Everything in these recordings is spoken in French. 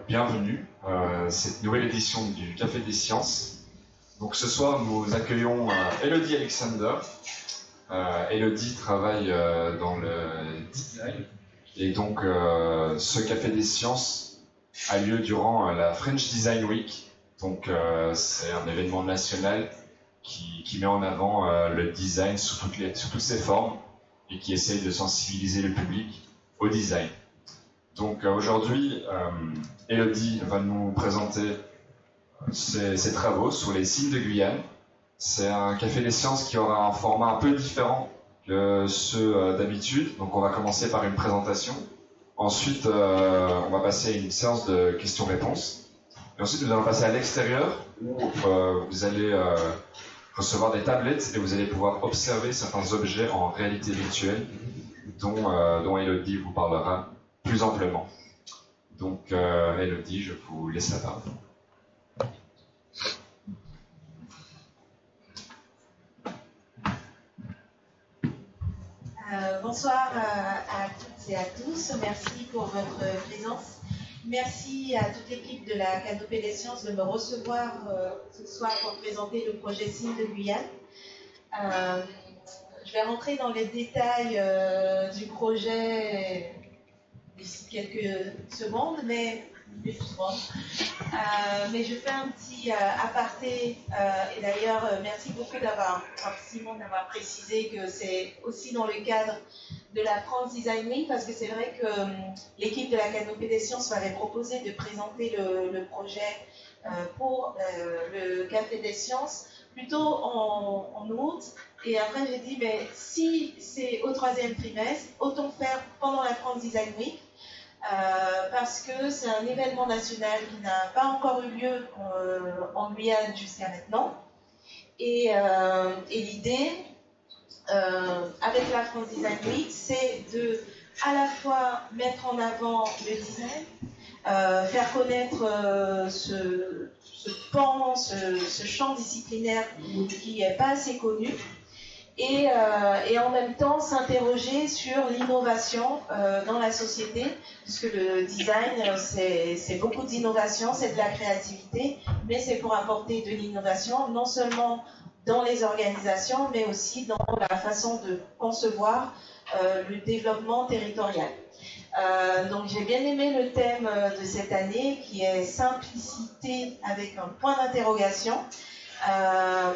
bienvenue à cette nouvelle édition du Café des Sciences. Donc ce soir, nous accueillons Elodie Alexander. Elodie travaille dans le design et donc ce Café des Sciences a lieu durant la French Design Week. Donc c'est un événement national qui met en avant le design sous toutes ses formes et qui essaye de sensibiliser le public au design. Donc aujourd'hui, Elodie va nous présenter ses travaux sur les signes de Guyane. C'est un Café des Sciences qui aura un format un peu différent que ceux d'habitude. Donc on va commencer par une présentation. Ensuite, on va passer à une séance de questions-réponses. Et ensuite, nous allons passer à l'extérieur où vous allez recevoir des tablettes et vous allez pouvoir observer certains objets en réalité virtuelle dont Elodie vous parlera plus amplement. Donc, Elodie, je vous laisse la parole. Bonsoir à toutes et à tous. Merci pour votre présence. Merci à toute l'équipe de la Canopée des Sciences de me recevoir ce soir pour présenter le projet Signes de Guyane. Je vais rentrer dans les détails du projet d'ici quelques secondes, mais je fais un petit aparté et d'ailleurs merci beaucoup Simon d'avoir précisé que c'est aussi dans le cadre de la France Design Week, parce que c'est vrai que l'équipe de la Canopée des Sciences m'avait proposé de présenter le projet pour le Café des Sciences plutôt en août. Et après j'ai dit mais si c'est au 3e trimestre, autant faire pendant la France Design Week. Parce que c'est un événement national qui n'a pas encore eu lieu en Guyane jusqu'à maintenant. Et l'idée, avec la France Design Week, c'est de à la fois mettre en avant le design, faire connaître ce pan, ce champ disciplinaire qui n'est pas assez connu, et en même temps s'interroger sur l'innovation dans la société, puisque le design, c'est beaucoup d'innovation, c'est de la créativité, mais c'est pour apporter de l'innovation, non seulement dans les organisations, mais aussi dans la façon de concevoir le développement territorial. Donc j'ai bien aimé le thème de cette année, qui est simplicité avec un point d'interrogation.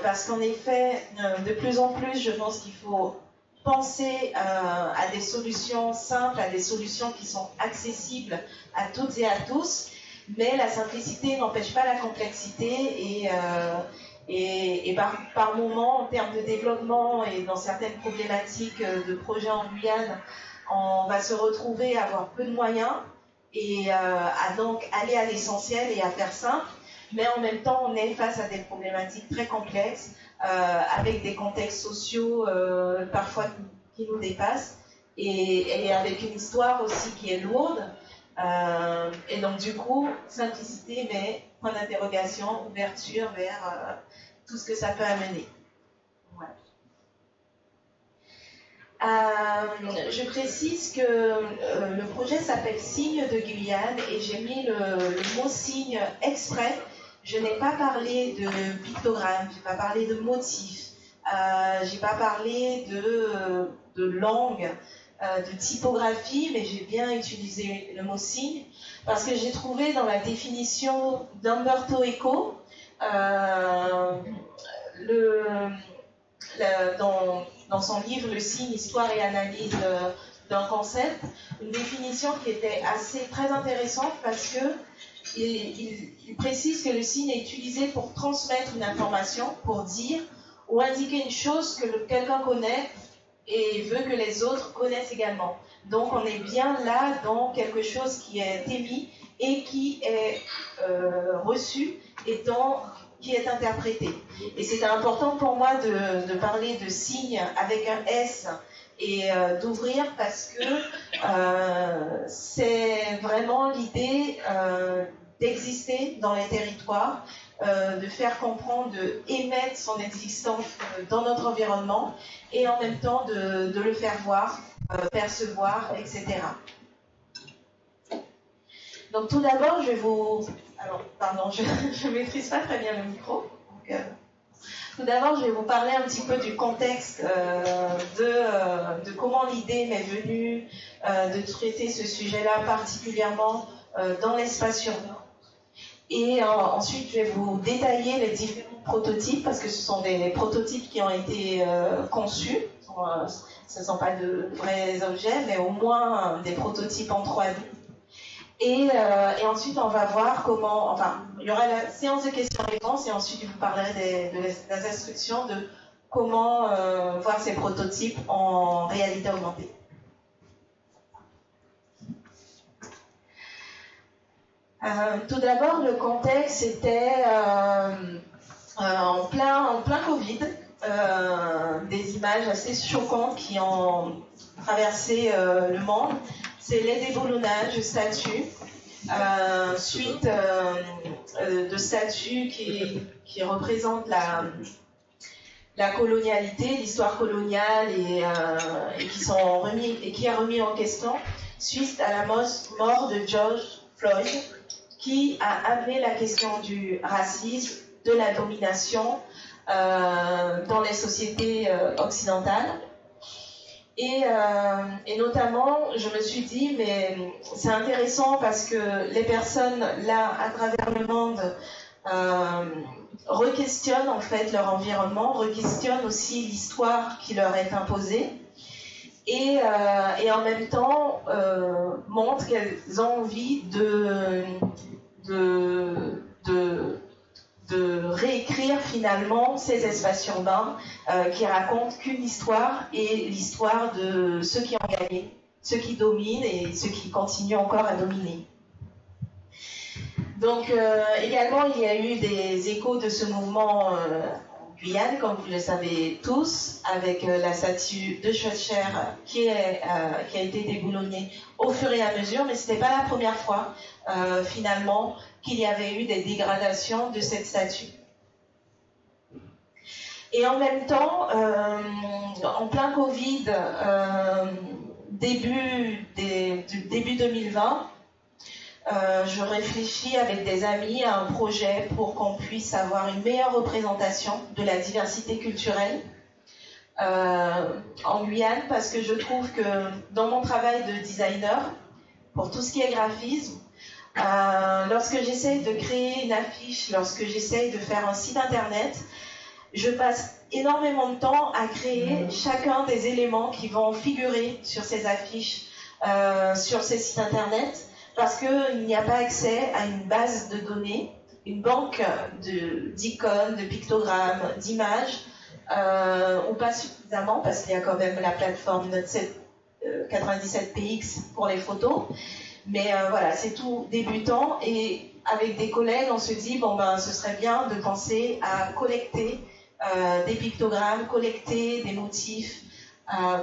Parce qu'en effet, de plus en plus, je pense qu'il faut penser à des solutions simples, à des solutions qui sont accessibles à toutes et à tous, mais la simplicité n'empêche pas la complexité et par moment, en termes de développement et dans certaines problématiques de projets en Guyane, on va se retrouver à avoir peu de moyens et à donc aller à l'essentiel et à faire simple. Mais en même temps, on est face à des problématiques très complexes, avec des contextes sociaux parfois qui nous dépassent, et avec une histoire aussi qui est lourde. Et donc du coup, simplicité, mais point d'interrogation, ouverture vers tout ce que ça peut amener. Voilà. Je précise que le projet s'appelle Signes de Guyane, et j'ai mis le mot signe exprès. Je n'ai pas parlé de pictogrammes, je n'ai pas parlé de motifs, je n'ai pas parlé de langue, de typographie, mais j'ai bien utilisé le mot signe, parce que j'ai trouvé dans la définition d'Umberto Eco, dans son livre Le signe, histoire et analyse d'un concept, une définition qui était très intéressante, parce que il précise que le signe est utilisé pour transmettre une information, pour dire ou indiquer une chose que quelqu'un connaît et veut que les autres connaissent également. Donc on est bien là dans quelque chose qui est émis et qui est reçu et qui est interprété. Et c'était important pour moi de parler de signe avec un S et d'ouvrir, parce que c'est vraiment l'idée d'exister dans les territoires, de faire comprendre, de émettre son existence dans notre environnement, et en même temps de le faire voir, percevoir, etc. Donc tout d'abord, je vais vous... Alors, pardon, je ne maîtrise pas très bien le micro. Donc, tout d'abord, je vais vous parler un petit peu du contexte de comment l'idée m'est venue de traiter ce sujet-là particulièrement dans l'espace urbain. Et ensuite, je vais vous détailler les différents prototypes, parce que ce sont des prototypes qui ont été conçus. Ce ne sont pas de vrais objets, mais au moins des prototypes en 3D. Et ensuite, on va voir comment... Enfin, il y aura la séance de questions-réponses, et ensuite, je vous parlerai des instructions de comment voir ces prototypes en réalité augmentée. Tout d'abord, le contexte était en plein Covid, des images assez choquantes qui ont traversé le monde. C'est les déboulonnages de statues, suite de statues qui représentent la colonialité, l'histoire coloniale et qui a remis en question suite à la mort de George Floyd, qui a amené la question du racisme, de la domination dans les sociétés occidentales. Et notamment, je me suis dit, mais c'est intéressant parce que les personnes là, à travers le monde, re-questionnent en fait leur environnement, re-questionnent aussi l'histoire qui leur est imposée. Et en même temps montrent qu'elles ont envie de réécrire finalement ces espaces urbains qui racontent qu'une histoire, et l'histoire de ceux qui ont gagné, ceux qui dominent et ceux qui continuent encore à dominer. Donc également, il y a eu des échos de ce mouvement en Guyane, comme vous le savez tous, avec la statue de Schweitzer qui a été déboulonnée au fur et à mesure, mais ce n'était pas la première fois finalement qu'il y avait eu des dégradations de cette statue. Et en même temps, en plein Covid, début 2020, je réfléchis avec des amis à un projet pour qu'on puisse avoir une meilleure représentation de la diversité culturelle en Guyane, parce que je trouve que dans mon travail de designer, pour tout ce qui est graphisme, lorsque j'essaye de créer une affiche, lorsque j'essaye de faire un site internet, je passe énormément de temps à créer chacun des éléments qui vont figurer sur ces affiches, sur ces sites internet, parce qu'il n'y a pas accès à une base de données, une banque d'icônes, de pictogrammes, d'images, ou pas suffisamment, parce qu'il y a quand même la plateforme Note7 97px pour les photos. Mais voilà, c'est tout débutant, et avec des collègues, on se dit, bon ben, ce serait bien de penser à collecter des pictogrammes, collecter des motifs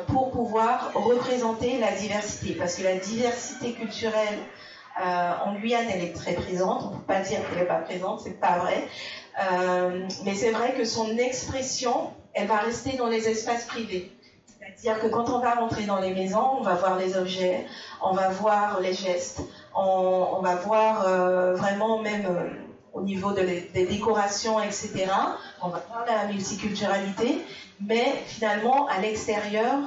pour pouvoir représenter la diversité, parce que la diversité culturelle en Guyane, elle est très présente. On ne peut pas dire qu'elle n'est pas présente, c'est pas vrai. Mais c'est vrai que son expression, elle va rester dans les espaces privés. C'est-à-dire que quand on va rentrer dans les maisons, on va voir les objets, on va voir les gestes, on va voir vraiment même au niveau des décorations, etc. On va voir la multiculturalité, mais finalement, à l'extérieur,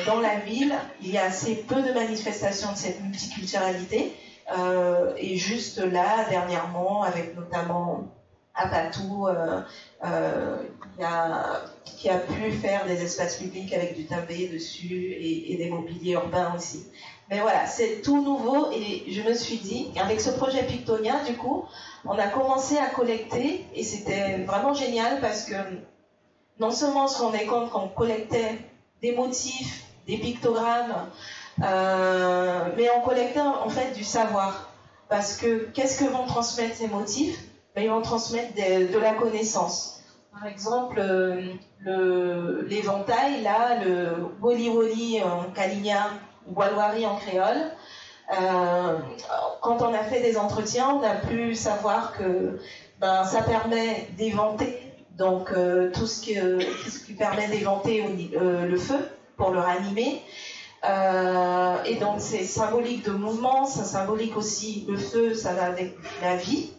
dans la ville, il y a assez peu de manifestations de cette multiculturalité. Et juste là, dernièrement, avec notamment Apatou, qui a pu faire des espaces publics avec du timbé dessus et des mobiliers urbains aussi. Mais voilà, c'est tout nouveau, et je me suis dit, avec ce projet Pictonia, du coup, on a commencé à collecter, et c'était vraiment génial parce que non seulement on se rendait compte qu'on collectait des motifs, des pictogrammes, mais on collectait en fait du savoir. Parce que qu'est-ce que vont transmettre ces motifs? Ben, ils vont transmettre de la connaissance. Par exemple, l'éventail, là, le Woli Woli en kaligna, ou Walwari en créole, quand on a fait des entretiens, on a pu savoir que ben, ça permet d'éventer, donc tout ce qui permet d'éventer le feu pour le ranimer. Et donc c'est symbolique de mouvement, c'est symbolique aussi, le feu, ça va avec la vie.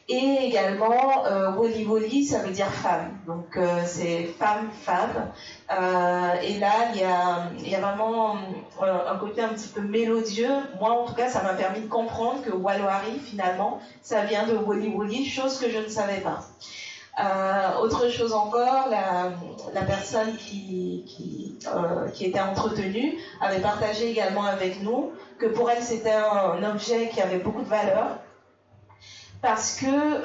Et également, Woli Woli, ça veut dire femme. Donc c'est femme, femme. Et là, il y a vraiment un côté un petit peu mélodieux. Moi, en tout cas, ça m'a permis de comprendre que Walwari, finalement, ça vient de Woli Woli, chose que je ne savais pas. Autre chose encore, la personne qui était entretenue avait partagé également avec nous que pour elle, c'était un objet qui avait beaucoup de valeur. Parce que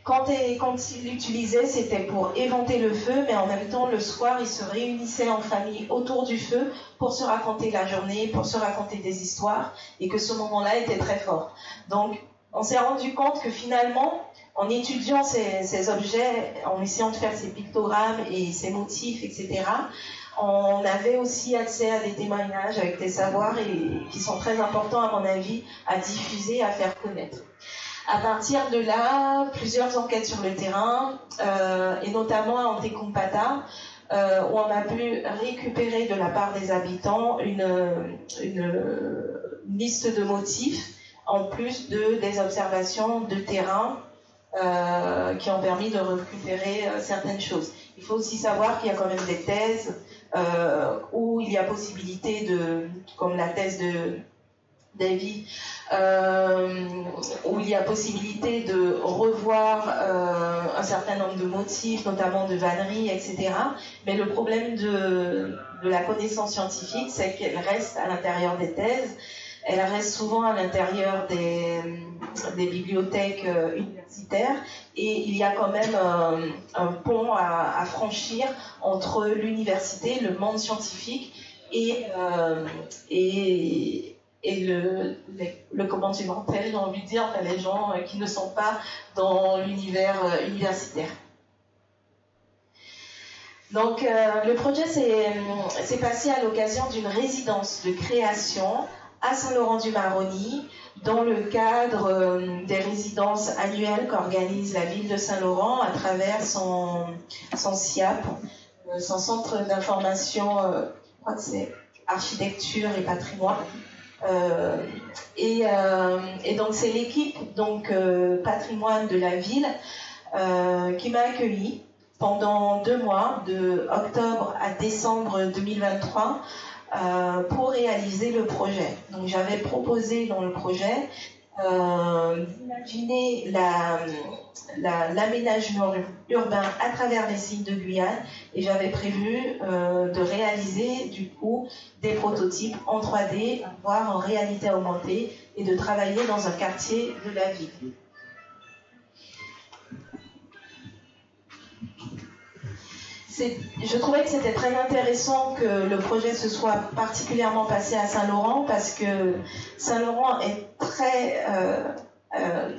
quand il l'utilisait, c'était pour éventer le feu, mais en même temps, le soir, ils se réunissaient en famille autour du feu pour se raconter la journée, pour se raconter des histoires, et que ce moment-là était très fort. Donc, on s'est rendu compte que finalement, en étudiant ces objets, en essayant de faire ces pictogrammes et ces motifs, etc., on avait aussi accès à des témoignages avec des savoirs qui sont très importants, à mon avis, à diffuser, à faire connaître. À partir de là, plusieurs enquêtes sur le terrain, et notamment à Antekumpata, où on a pu récupérer de la part des habitants une liste de motifs, en plus des observations de terrain qui ont permis de récupérer certaines choses. Il faut aussi savoir qu'il y a quand même des thèses où il y a possibilité comme la thèse de David, où il y a possibilité de revoir un certain nombre de motifs, notamment de vannerie, etc. Mais le problème de la connaissance scientifique, c'est qu'elle reste à l'intérieur des thèses, elle reste souvent à l'intérieur des bibliothèques universitaires, et il y a quand même un pont à franchir entre l'université, le monde scientifique et le commentaire, j'ai envie de dire, les gens qui ne sont pas dans l'univers universitaire. Donc le projet s'est passé à l'occasion d'une résidence de création à Saint-Laurent-du-Maroni, dans le cadre des résidences annuelles qu'organise la ville de Saint-Laurent à travers son SIAP, son centre d'information, je crois que c'est architecture et patrimoine. Et donc c'est l'équipe patrimoine de la ville qui m'a accueillie pendant 2 mois, de octobre à décembre 2023, pour réaliser le projet. Donc j'avais proposé dans le projet d'imaginer l'aménagement urbain à travers les signes de Guyane, et j'avais prévu de réaliser du coup des prototypes en 3D, voire en réalité augmentée, et de travailler dans un quartier de la ville. Je trouvais que c'était très intéressant que le projet se soit particulièrement passé à Saint-Laurent, parce que Saint-Laurent est très...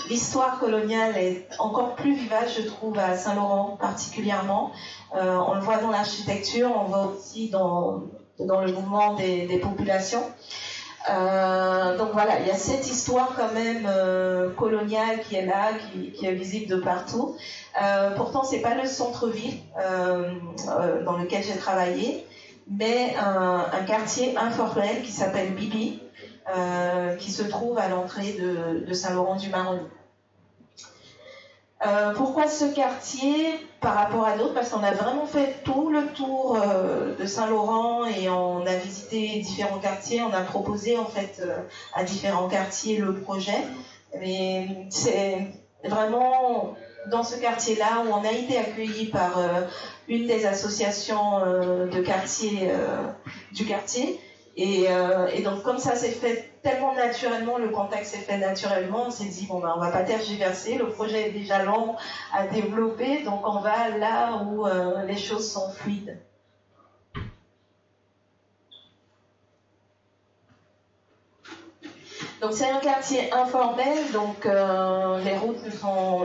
l'histoire coloniale est encore plus vivace, je trouve, à Saint-Laurent particulièrement. On le voit dans l'architecture, on le voit aussi dans le mouvement des populations. Donc voilà, il y a cette histoire quand même coloniale qui est là, qui est visible de partout. Pourtant, c'est pas le centre-ville dans lequel j'ai travaillé, mais un quartier informel qui s'appelle Bibi, qui se trouve à l'entrée de Saint-Laurent-du-Maroni. Pourquoi ce quartier par rapport à d'autres? Parce qu'on a vraiment fait tout le tour de Saint-Laurent et on a visité différents quartiers, on a proposé en fait à différents quartiers le projet. Mais c'est vraiment dans ce quartier-là où on a été accueillis par une des associations de quartier du quartier. Et donc comme ça s'est fait tellement naturellement, le contact s'est fait naturellement, on s'est dit bon ben on va pas tergiverser, le projet est déjà long à développer, donc on va là où les choses sont fluides. Donc c'est un quartier informel, donc les routes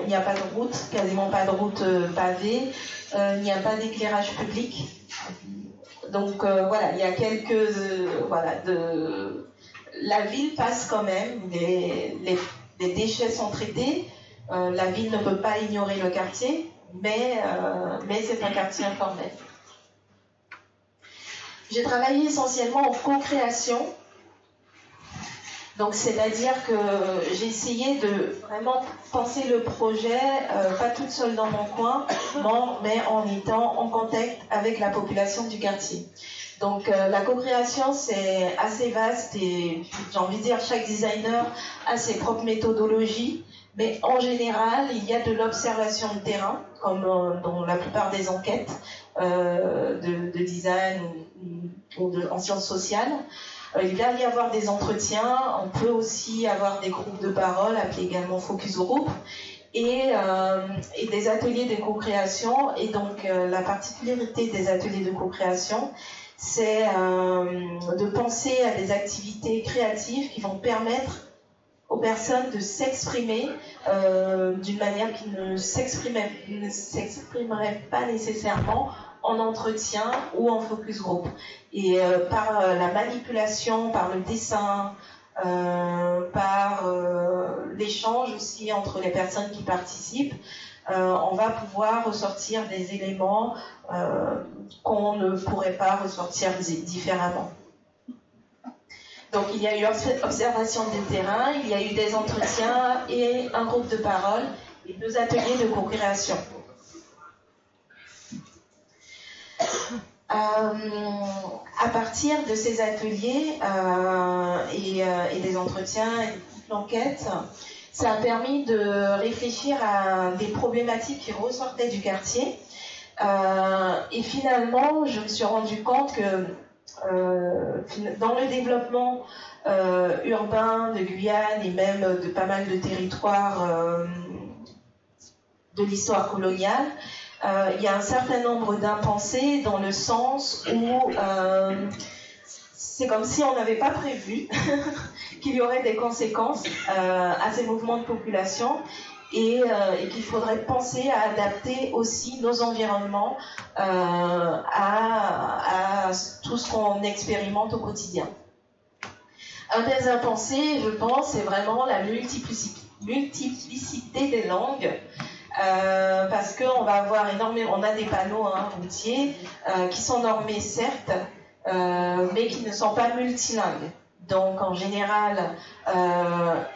il n'y a pas de route, quasiment pas de route pavée, il n'y a pas d'éclairage public. Donc voilà, il y a quelques la ville passe quand même, les déchets sont traités, la ville ne peut pas ignorer le quartier, mais c'est un quartier informel. J'ai travaillé essentiellement en co-création. Donc, c'est-à-dire que j'ai essayé de vraiment penser le projet, pas toute seule dans mon coin, mais en étant en contact avec la population du quartier. Donc, la co-création, c'est assez vaste et j'ai envie de dire, chaque designer a ses propres méthodologies. Mais en général, il y a de l'observation de terrain, comme dans la plupart des enquêtes de design ou en sciences sociales. Il va y avoir des entretiens, on peut aussi avoir des groupes de parole, appelés également focus group, et des ateliers de co-création. Et donc la particularité des ateliers de co-création, c'est de penser à des activités créatives qui vont permettre aux personnes de s'exprimer d'une manière qui ne s'exprimerait pas nécessairement en entretien ou en focus group. Et par la manipulation, par le dessin, par l'échange aussi entre les personnes qui participent, on va pouvoir ressortir des éléments qu'on ne pourrait pas ressortir différemment. Donc il y a eu observation de terrain, il y a eu des entretiens et un groupe de parole et 2 ateliers de co-création. À partir de ces ateliers et des entretiens et de toute l'enquête, ça a permis de réfléchir à des problématiques qui ressortaient du quartier. Et finalement, je me suis rendu compte que dans le développement urbain de Guyane et même de pas mal de territoires de l'histoire coloniale, il y a un certain nombre d'impensés dans le sens où c'est comme si on n'avait pas prévu qu'il y aurait des conséquences à ces mouvements de population et qu'il faudrait penser à adapter aussi nos environnements à tout ce qu'on expérimente au quotidien. Un des impensés, je pense, c'est vraiment la multiplicité des langues. Parce qu'on va avoir énormément, on a des panneaux routiers qui sont normés certes, mais qui ne sont pas multilingues. Donc en général,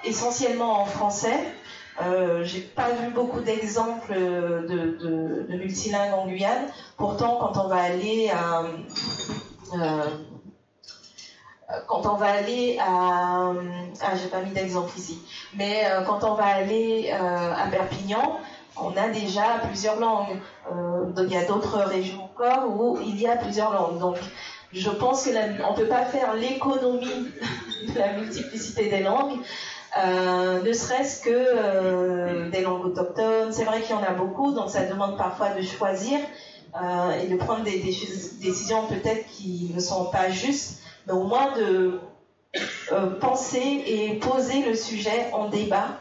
essentiellement en français. J'ai pas vu beaucoup d'exemples de multilingues en Guyane. Pourtant, quand on va aller j'ai pas mis d'exemple ici, mais quand on va aller à Perpignan, on a déjà plusieurs langues. Il y a d'autres régions encore où il y a plusieurs langues. Donc, je pense qu'on ne peut pas faire l'économie de la multiplicité des langues, ne serait-ce que des langues autochtones. C'est vrai qu'il y en a beaucoup, donc ça demande parfois de choisir et de prendre des décisions peut-être qui ne sont pas justes, mais au moins de penser et poser le sujet en débat.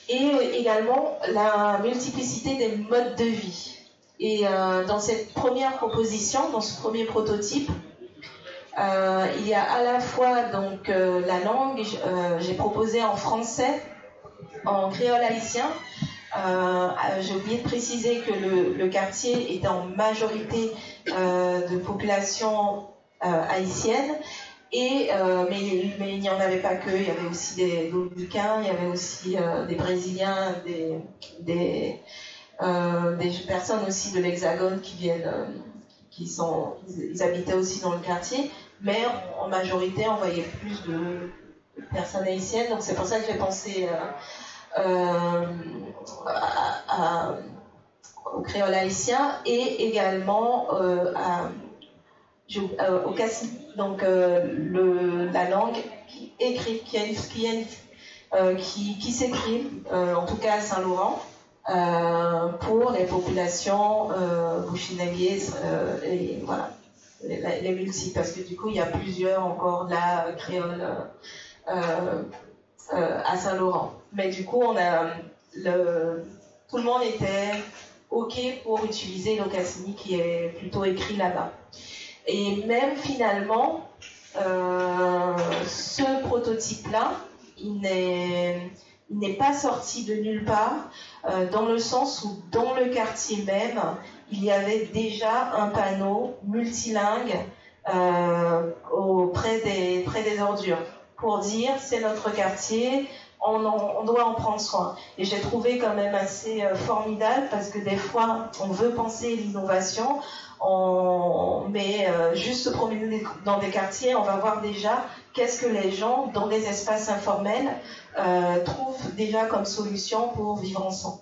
Et également la multiplicité des modes de vie. Et dans cette première proposition, dans ce premier prototype, il y a à la fois donc la langue, j'ai proposé en français, en créole haïtien. J'ai oublié de préciser que le quartier est en majorité de population haïtienne. Mais il n'y en avait pas que, il y avait aussi des Dominicains, il y avait aussi des Brésiliens, des personnes aussi de l'Hexagone qui viennent, ils habitaient aussi dans le quartier, mais en majorité on voyait plus de personnes haïtiennes, donc c'est pour ça que j'ai pensé au créole haïtien et également au Cassini, donc la langue écrite qui s'écrit, en tout cas à Saint-Laurent, pour les populations bouchinaliaises et voilà, les multiples, parce que du coup il y a plusieurs encore de la créole à Saint-Laurent. Mais du coup tout le monde était OK pour utiliser le Cassini qui est plutôt écrit là-bas. Et même finalement, ce prototype-là, il n'est pas sorti de nulle part, dans le sens où dans le quartier même, il y avait déjà un panneau multilingue près des ordures, pour dire c'est notre quartier, on doit en prendre soin. Et j'ai trouvé quand même assez formidable, parce que des fois on veut penser l'innovation, mais juste se promener dans des quartiers, on va voir déjà qu'est-ce que les gens dans des espaces informels trouvent déjà comme solution pour vivre ensemble.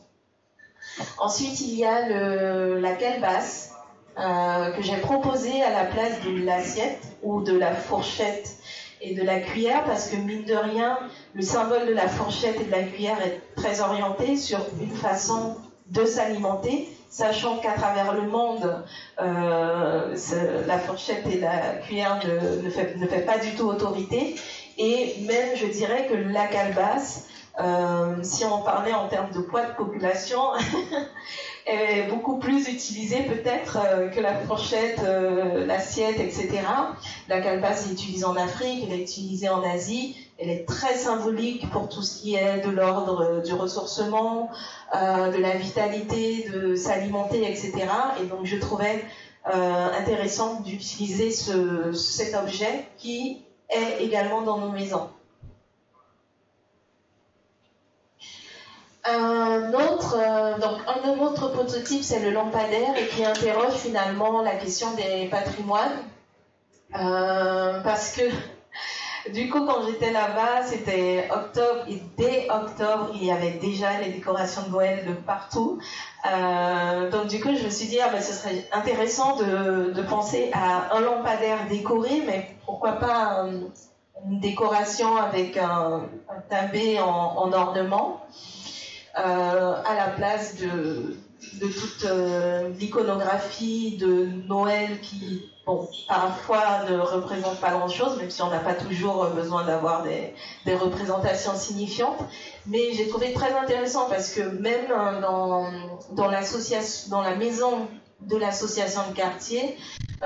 Ensuite, il y a la calebasse que j'ai proposée à la place de l'assiette ou de la fourchette et de la cuillère, parce que mine de rien, le symbole de la fourchette et de la cuillère est très orienté sur une façon de s'alimenter, sachant qu'à travers le monde, la fourchette et la cuillère ne fait pas du tout autorité. Et même, je dirais que la calebasse, si on parlait en termes de poids de population, est beaucoup plus utilisée peut-être que la fourchette, l'assiette, etc. La calebasse est utilisée en Afrique, elle est utilisée en Asie, elle est très symbolique pour tout ce qui est de l'ordre du ressourcement, de la vitalité, de s'alimenter, etc. Et donc je trouvais intéressant d'utiliser cet objet qui est également dans nos maisons. Un autre prototype, c'est le lampadaire, et qui interroge finalement la question des patrimoines. Parce que, du coup, quand j'étais là-bas, c'était octobre, et dès octobre, il y avait déjà les décorations de Noël de partout. Donc, du coup, je me suis dit, ce serait intéressant de penser à un lampadaire décoré, mais pourquoi pas une décoration avec un tabé en ornement. À la place de toute l'iconographie de Noël qui, parfois ne représente pas grand-chose, même si on n'a pas toujours besoin d'avoir des représentations signifiantes. Mais j'ai trouvé très intéressant, parce que même dans la maison de l'association de quartier,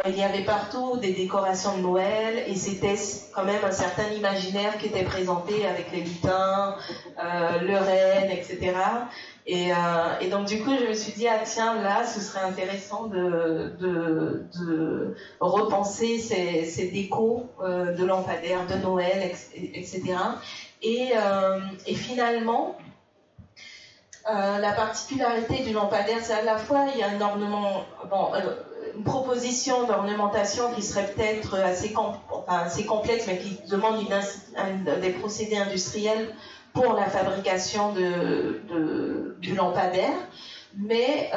il y avait partout des décorations de Noël, et c'était quand même un certain imaginaire qui était présenté avec les lutins, le renne, etc. Et donc du coup, je me suis dit, tiens, là, ce serait intéressant de repenser ces décos de lampadaires de Noël, etc. Et finalement, la particularité du lampadaire, c'est à la fois, il y a un ornement, une proposition d'ornementation qui serait peut-être assez complexe, mais qui demande des procédés industriels pour la fabrication du lampadaire. Mais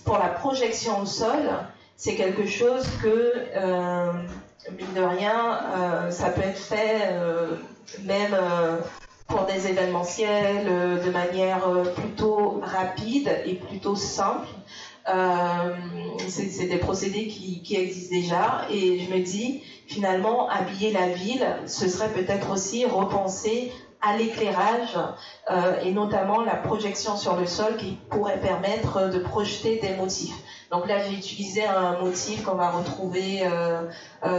pour la projection au sol, c'est quelque chose que, mine de rien, ça peut être fait même pour des événementiels de manière plutôt rapide et plutôt simple. C'est des procédés qui existent déjà, et je me dis, finalement, habiller la ville, ce serait peut-être aussi repenser à l'éclairage et notamment la projection sur le sol qui pourrait permettre de projeter des motifs. Donc là, j'ai utilisé un motif qu'on va retrouver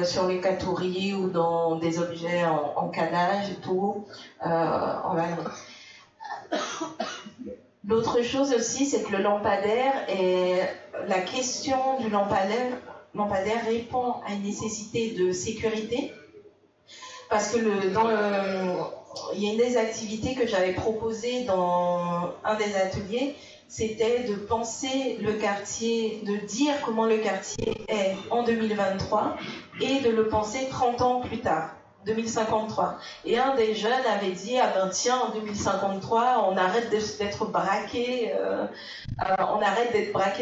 sur les katouris ou dans des objets en canage et tout. L'autre chose aussi, c'est que le lampadaire, la question du lampadaire répond à une nécessité de sécurité, parce que il y a une des activités que j'avais proposées dans un des ateliers, c'était de penser le quartier, de dire comment le quartier est en 2023 et de le penser 30 ans plus tard. 2053. Et un des jeunes avait dit, tiens, en 2053, on arrête d'être braqué,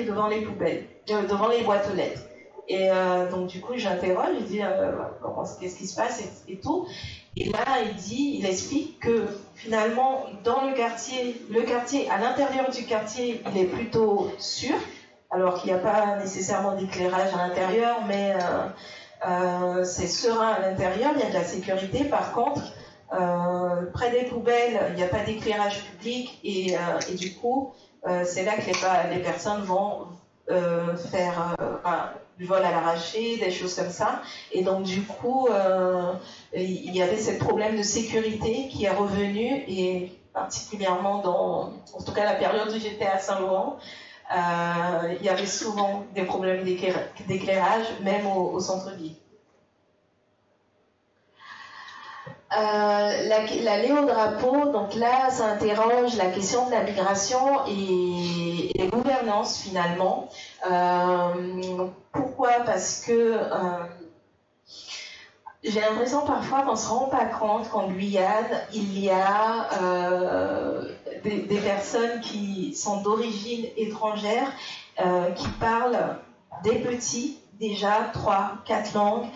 devant les poubelles, devant les boîtes aux lettres. Et donc du coup, j'interroge, je dis, qu'est-ce qui se passe et tout. Et là, il explique que finalement, dans le quartier, à l'intérieur du quartier, il est plutôt sûr, alors qu'il n'y a pas nécessairement d'éclairage à l'intérieur, mais c'est serein à l'intérieur, il y a de la sécurité. Par contre, près des poubelles, il n'y a pas d'éclairage public, et du coup, c'est là que les personnes vont faire du vol à l'arraché, des choses comme ça. Et donc du coup, il y avait ce problème de sécurité qui est revenu, et particulièrement en tout cas la période où j'étais à Saint-Laurent, il y avait souvent des problèmes d'éclairage, même au centre-ville. La Léodrapeau, donc là, ça interroge la question de la migration et des gouvernances finalement. Pourquoi? Parce que j'ai l'impression parfois qu'on ne se rend pas compte qu'en Guyane, il y a des personnes qui sont d'origine étrangère, qui parlent des petits, déjà 3, 4 langues,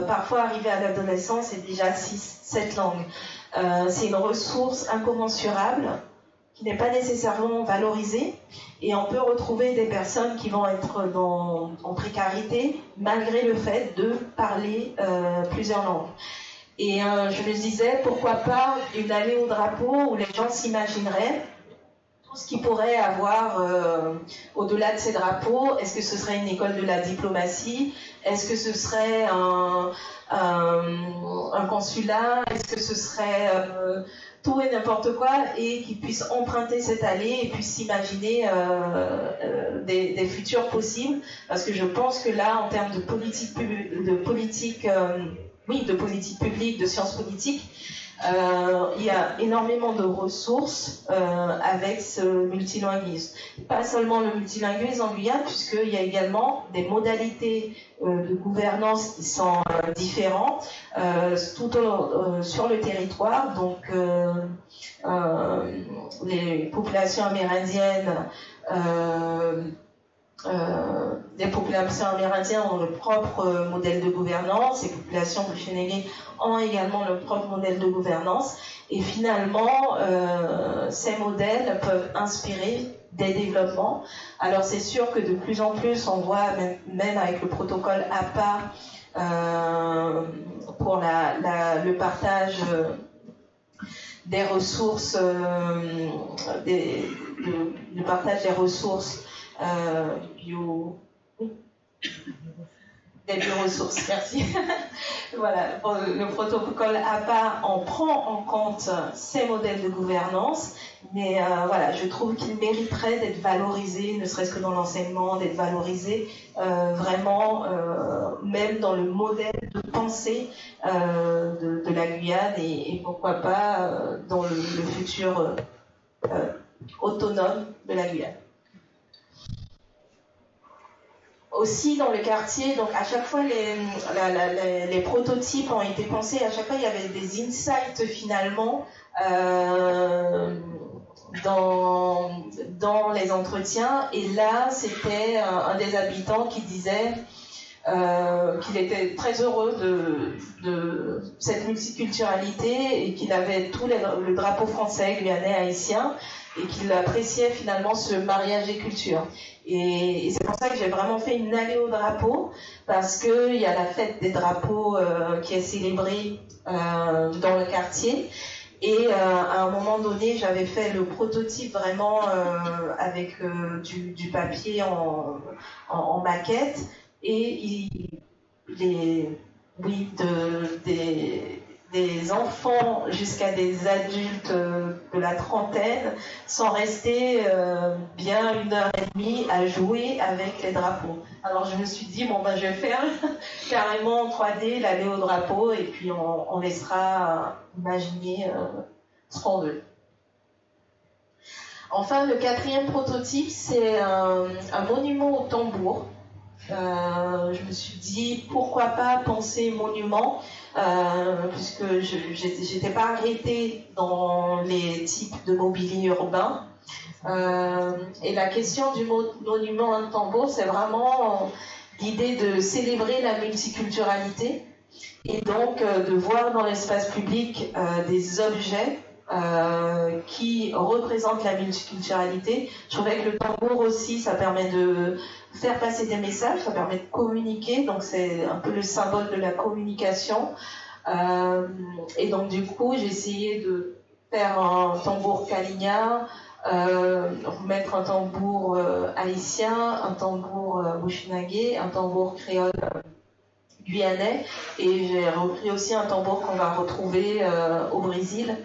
parfois arrivé à l'adolescence, c'est déjà 6, 7 langues. C'est une ressource incommensurable qui n'est pas nécessairement valorisée, et on peut retrouver des personnes qui vont être en précarité malgré le fait de parler plusieurs langues. Et je me disais, pourquoi pas une allée au drapeau où les gens s'imagineraient tout ce qu'ils pourraient avoir au-delà de ces drapeaux. Est-ce que ce serait une école de la diplomatie? Est-ce que ce serait un consulat? Est-ce que ce serait tout et n'importe quoi, et qu'ils puissent emprunter cette allée et puissent s'imaginer des futurs possibles? Parce que je pense que là, en termes de politique publique, de sciences politiques, il y a énormément de ressources avec ce multilinguisme. Pas seulement le multilinguisme en Guyane, puisqu'il y a également des modalités de gouvernance qui sont différentes sur le territoire. Donc, les populations amérindiennes les populations amérindiennes ont leur propre modèle de gouvernance, les populations bushinégé ont également leur propre modèle de gouvernance, et finalement ces modèles peuvent inspirer des développements. Alors c'est sûr que de plus en plus on voit, même avec le protocole APA pour le partage des ressources, le partage des ressources des bioressources, merci. Voilà, le protocole APA, on prend en compte ces modèles de gouvernance, mais voilà, je trouve qu'il mériterait d'être valorisé, ne serait-ce que dans l'enseignement, d'être valorisé vraiment, même dans le modèle de pensée de la Guyane, et pourquoi pas dans le futur autonome de la Guyane. Aussi dans le quartier, donc à chaque fois les prototypes ont été pensés, à chaque fois il y avait des insights finalement dans les entretiens, et là c'était un des habitants qui disait qu'il était très heureux de cette multiculturalité et qu'il avait tout le drapeau français, guyanais, haïtien, et qu'il appréciait finalement ce mariage des cultures. Et c'est pour ça que j'ai vraiment fait une allée au drapeau, parce qu'il y a la fête des drapeaux qui est célébrée dans le quartier. Et à un moment donné, j'avais fait le prototype vraiment avec du papier en maquette. Et des enfants jusqu'à des adultes de la trentaine sont restés bien 1h30 à jouer avec les drapeaux. Alors je me suis dit, bon ben je vais faire carrément en 3D l'allée au drapeau, et puis on laissera imaginer ce qu'on veut. Enfin, le 4e prototype, c'est un monument au tambour. Je me suis dit, pourquoi pas penser monument, puisque je n'étais pas arrêtée dans les types de mobilier urbain. Et la question du monument à tambour, c'est vraiment l'idée de célébrer la multiculturalité, et donc de voir dans l'espace public des objets qui représentent la multiculturalité. Je trouvais que le tambour aussi, ça permet de faire passer des messages, ça permet de communiquer, donc c'est un peu le symbole de la communication. Et donc du coup, j'ai essayé de faire un tambour kaligna, mettre un tambour haïtien, un tambour bushinagé, un tambour créole guyanais, et j'ai repris aussi un tambour qu'on va retrouver au Brésil.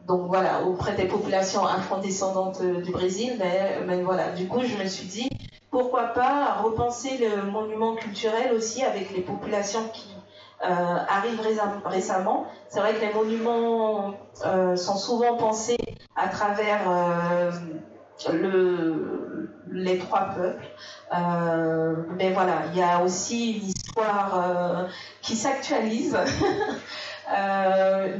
Donc voilà, auprès des populations afrodescendantes du Brésil, mais voilà, du coup je me suis dit pourquoi pas repenser le monument culturel aussi avec les populations qui arrivent récemment. C'est vrai que les monuments sont souvent pensés à travers les trois peuples, mais voilà, il y a aussi une histoire qui s'actualise.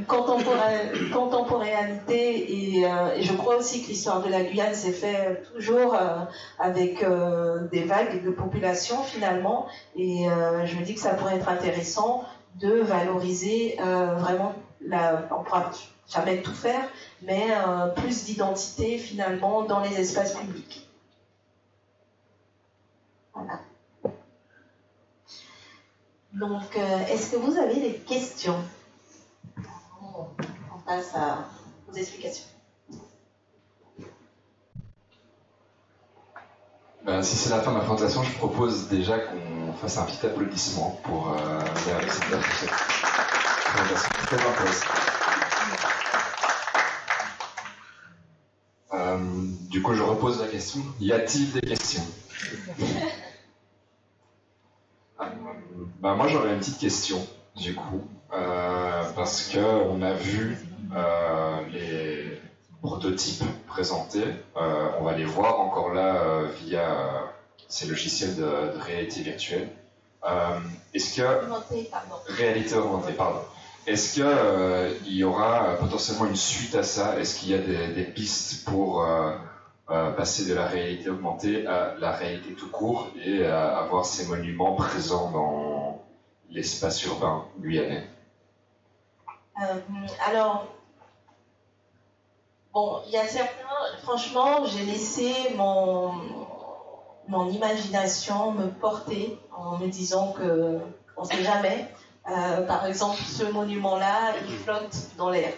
Contemporanéité et je crois aussi que l'histoire de la Guyane s'est faite toujours avec des vagues de population finalement, et je me dis que ça pourrait être intéressant de valoriser vraiment on ne pourra jamais tout faire, mais plus d'identité finalement dans les espaces publics. Voilà. Donc, est-ce que vous avez des questions ? On passe aux explications. Si c'est la fin de la présentation, je propose déjà qu'on fasse un petit applaudissement pour Alexander pour cette présentation très intéressante. Du coup, je repose la question. Y a-t-il des questions ? Moi, j'aurais une petite question, du coup. Parce qu'on a vu les prototypes présentés, on va les voir encore là via ces logiciels de réalité virtuelle. Réalité augmentée, pardon. Est-ce qu'il y aura potentiellement une suite à ça ? Est-ce qu'il y a des pistes pour passer de la réalité augmentée à la réalité tout court et avoir ces monuments présents dans l'espace urbain guyanais ? Alors, bon, il y a certains, franchement, j'ai laissé mon imagination me porter en me disant qu'on ne sait jamais. Par exemple, ce monument-là, il flotte dans l'air.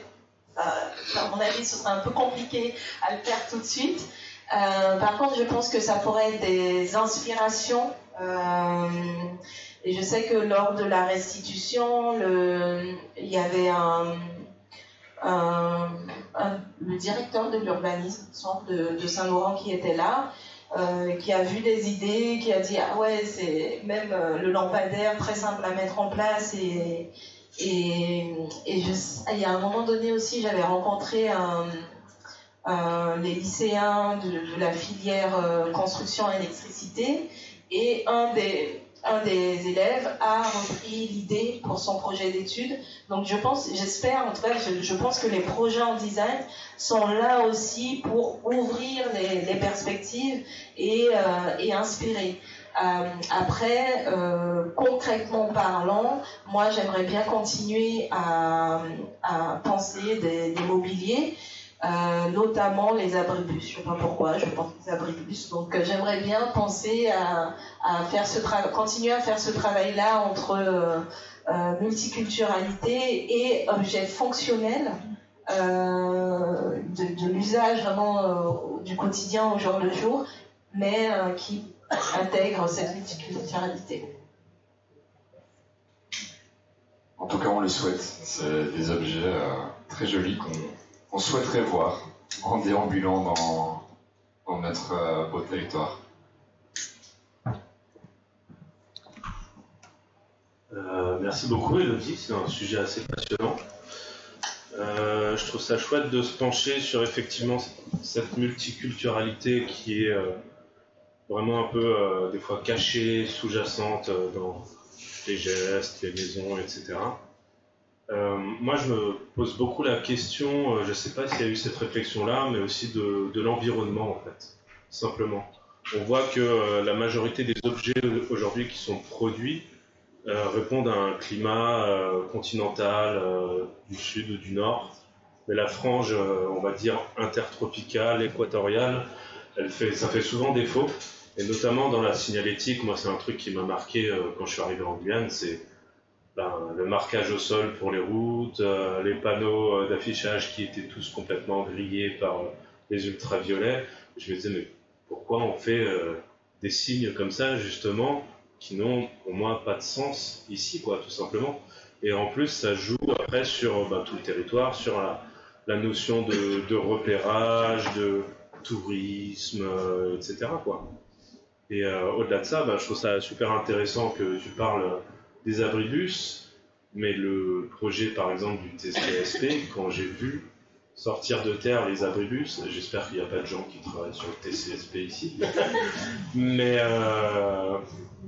À mon avis, ce serait un peu compliqué à le faire tout de suite. Par contre, je pense que ça pourrait être des inspirations. Et je sais que lors de la restitution, il y avait le directeur de l'urbanisme de Saint-Laurent qui était là, qui a vu des idées, qui a dit ah ouais, c'est même le lampadaire très simple à mettre en place et il y a un moment donné aussi, j'avais rencontré les lycéens de la filière construction électricité, et un des élèves a repris l'idée pour son projet d'études. Donc j'espère, en tout cas, je pense que les projets en design sont là aussi pour ouvrir les perspectives et inspirer. Après, concrètement parlant, moi j'aimerais bien continuer à penser des mobiliers, notamment les abribus. Je ne sais pas pourquoi, je pense les abribus. Donc j'aimerais bien penser à continuer à faire ce travail-là entre multiculturalité et objets fonctionnels, de l'usage vraiment du quotidien au jour le jour, mais qui intègrent cette multiculturalité. En tout cas, on le souhaite. C'est des objets très jolis qu'on souhaiterait voir en déambulant dans notre beau territoire. Merci beaucoup, Élodie, c'est un sujet assez passionnant. Je trouve ça chouette de se pencher sur effectivement cette multiculturalité qui est vraiment un peu des fois cachée, sous-jacente dans les gestes, les maisons, etc. Moi, je me pose beaucoup la question, je ne sais pas s'il y a eu cette réflexion-là, mais aussi de l'environnement, en fait, simplement. On voit que la majorité des objets aujourd'hui qui sont produits répondent à un climat continental du sud ou du nord, mais la frange, on va dire, intertropicale, équatoriale, ça fait souvent défaut, et notamment dans la signalétique. Moi, c'est un truc qui m'a marqué quand je suis arrivé en Guyane, c'est le marquage au sol pour les routes, les panneaux d'affichage qui étaient tous complètement grillés par les ultraviolets. Je me disais, mais pourquoi on fait des signes comme ça, justement, qui n'ont pour moi pas de sens ici, quoi, tout simplement. Et en plus, ça joue après sur tout le territoire, sur la notion de repérage, de tourisme, etc. quoi. Et au-delà de ça, je trouve ça super intéressant que tu parles des abribus, mais le projet par exemple du TCSP, quand j'ai vu sortir de terre les abribus, j'espère qu'il n'y a pas de gens qui travaillent sur le TCSP ici, mais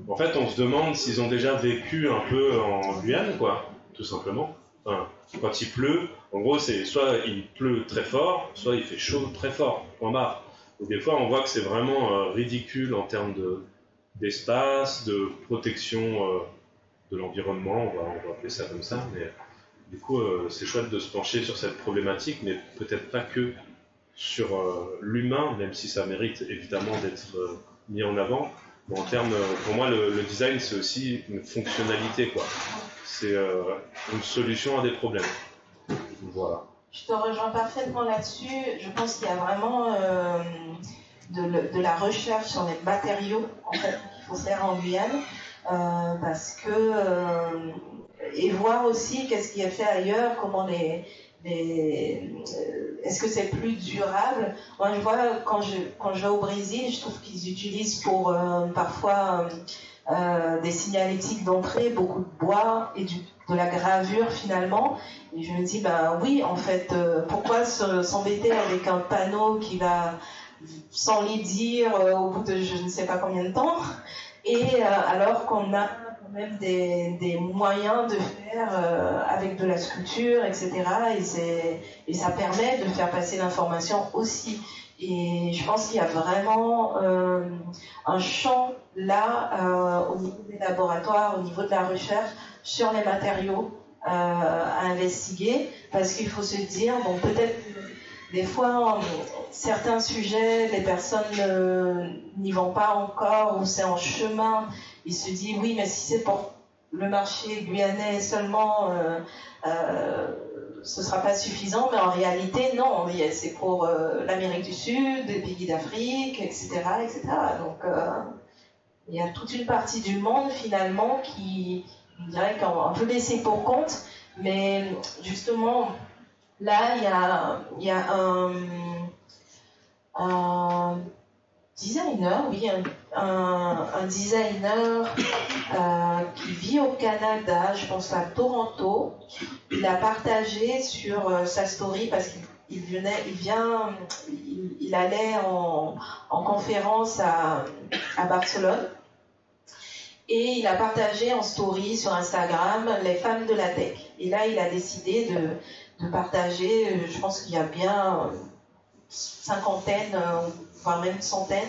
en fait on se demande s'ils ont déjà vécu un peu en Guyane, quoi, tout simplement. Enfin, quand il pleut, en gros c'est soit il pleut très fort, soit il fait chaud très fort, point barre. Donc des fois on voit que c'est vraiment ridicule en termes d'espace, de protection de l'environnement, on va appeler ça comme ça, mais du coup c'est chouette de se pencher sur cette problématique, mais peut-être pas que sur l'humain, même si ça mérite évidemment d'être mis en avant. Mais en termes, pour moi le design c'est aussi une fonctionnalité, quoi. C'est une solution à des problèmes. Voilà. Je te rejoins parfaitement là-dessus. Je pense qu'il y a vraiment de la recherche sur les matériaux en fait, qu'il faut faire en Guyane, parce que et voir aussi qu'est-ce qui est fait ailleurs, comment est-ce que c'est plus durable. Moi, je vois quand je vais au Brésil, je trouve qu'ils utilisent pour parfois des signalétiques d'entrée, beaucoup de bois et de la gravure finalement. Et je me dis, oui, en fait, pourquoi s'embêter avec un panneau qui va sans les dire au bout de je ne sais pas combien de temps, et alors qu'on a quand même des moyens de faire avec de la sculpture, etc. Et ça permet de faire passer l'information aussi. Et je pense qu'il y a vraiment un champ là, au niveau des laboratoires, au niveau de la recherche, sur les matériaux à investiguer, parce qu'il faut se dire, bon, peut-être des fois, certains sujets, les personnes n'y vont pas encore, ou c'est en chemin, ils se disent, oui, mais si c'est pour le marché guyanais seulement, ce ne sera pas suffisant, mais en réalité, non, c'est pour l'Amérique du Sud, les pays d'Afrique, etc., etc. Donc, il y a toute une partie du monde, finalement, qui, je dirais, qu'on peut laisser pour compte, mais justement, là, il y a un designer, oui, un designer qui vit au Canada, je pense à Toronto. Il a partagé sur sa story parce qu'il allait en conférence à Barcelone. Et il a partagé en story sur Instagram les femmes de la tech. Et là, il a décidé de partager, je pense qu'il y a bien cinquantaine, voire même centaine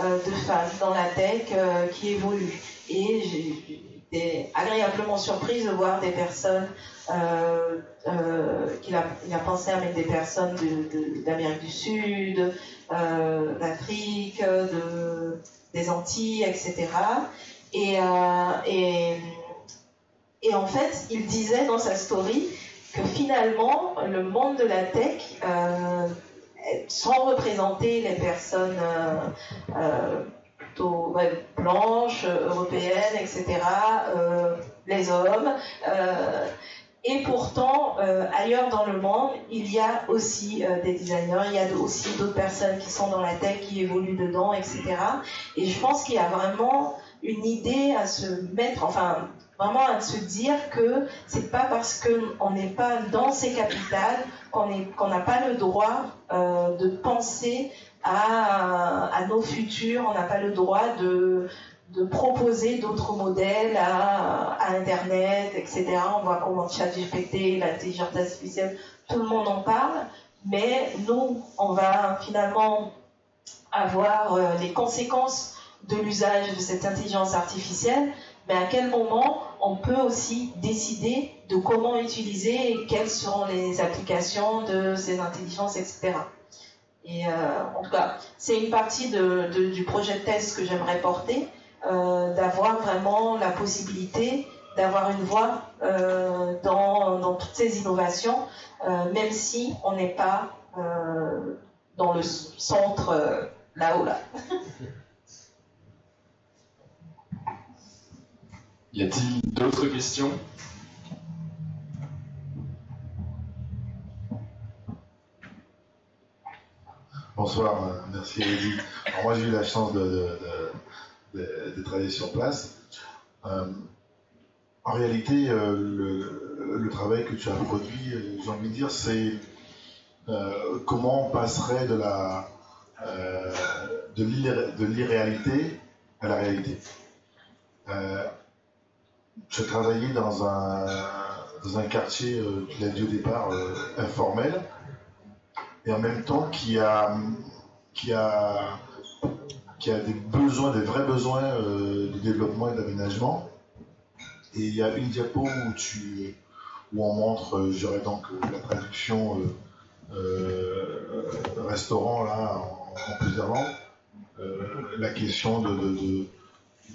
de femmes dans la tech qui évoluent. Et j'étais agréablement surprise de voir des personnes, il a pensé à mettre des personnes d'Amérique du Sud, d'Afrique, des Antilles, etc. Et en fait, il disait dans sa story que finalement, le monde de la tech, sans représenter les personnes plutôt blanches, européennes, etc., les hommes, et pourtant, ailleurs dans le monde, il y a aussi des designers, il y a aussi d'autres personnes qui sont dans la tech, qui évoluent dedans, etc. Et je pense qu'il y a vraiment une idée à se mettre, enfin, vraiment à se dire que c'est pas parce qu'on n'est pas dans ces capitales qu'on n'a pas le droit de penser à nos futurs, on n'a pas le droit de proposer d'autres modèles à Internet, etc. On voit comment ChatGPT, l'intelligence artificielle, tout le monde en parle, mais nous, on va finalement avoir les conséquences de l'usage de cette intelligence artificielle, mais à quel moment on peut aussi décider de comment utiliser et quelles seront les applications de ces intelligences, etc. Et en tout cas, c'est une partie du projet de thèse que j'aimerais porter, d'avoir vraiment la possibilité d'avoir une voix dans toutes ces innovations, même si on n'est pas dans le centre là-haut là. Y a-t-il d'autres questions? Bonsoir, merci Elodie. Alors moi j'ai eu la chance de travailler sur place. En réalité, le travail que tu as produit, j'ai envie de dire, c'est comment on passerait de l'irréalité à la réalité. Tu as travaillé dans un quartier, tu l'as dit au départ, informel, et en même temps qui a des besoins, des vrais besoins de développement et d'aménagement. Et il y a une diapo où on montre, je dirais donc la traduction restaurant là en plusieurs langues, la question de